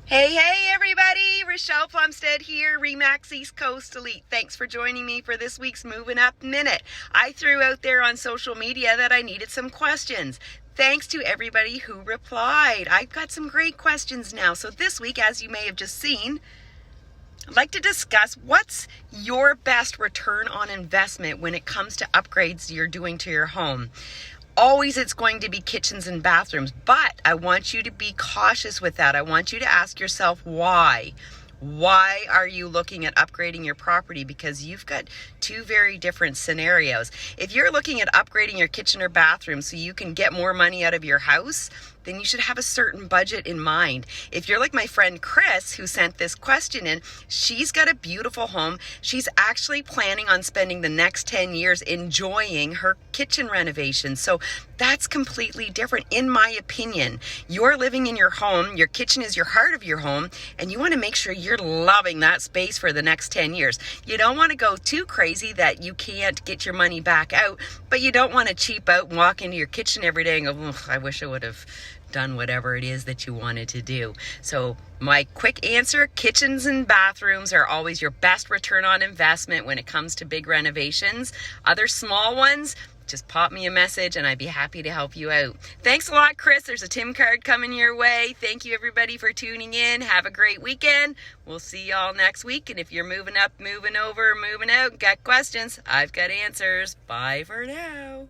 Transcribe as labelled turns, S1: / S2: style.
S1: Hey everybody, Rochelle Plumstead here, Remax East Coast Elite. Thanks for joining me for this week's Movin Up Minute. I threw out there on social media that I needed some questions. Thanks to everybody who replied. I've got some great questions now. So this week, as you may have just seen, I'd like to discuss what's your best return on investment when it comes to upgrades you're doing to your home. Always it's going to be kitchens and bathrooms, but I want you to be cautious with that. I want you to ask yourself why. Why are you looking at upgrading your property? Because you've got two very different scenarios. If you're looking at upgrading your kitchen or bathroom so you can get more money out of your house, then you should have a certain budget in mind. If you're like my friend Chris, who sent this question in, she's got a beautiful home. She's actually planning on spending the next 10 years enjoying her kitchen renovation. So that's completely different, in my opinion. You're living in your home, your kitchen is your heart of your home, and you want to make sure you're loving that space for the next 10 years. You don't want to go too crazy that you can't get your money back out, but you don't want to cheap out and walk into your kitchen every day and go, I wish I would have done whatever it is that you wanted to do. So my quick answer, kitchens and bathrooms are always your best return on investment when it comes to big renovations. Other small ones, just pop me a message and I'd be happy to help you out. Thanks a lot, Chris. There's a Tim card coming your way. Thank you everybody for tuning in. Have a great weekend. We'll see y'all next week. And if you're moving up, moving over, moving out, got questions, I've got answers. Bye for now.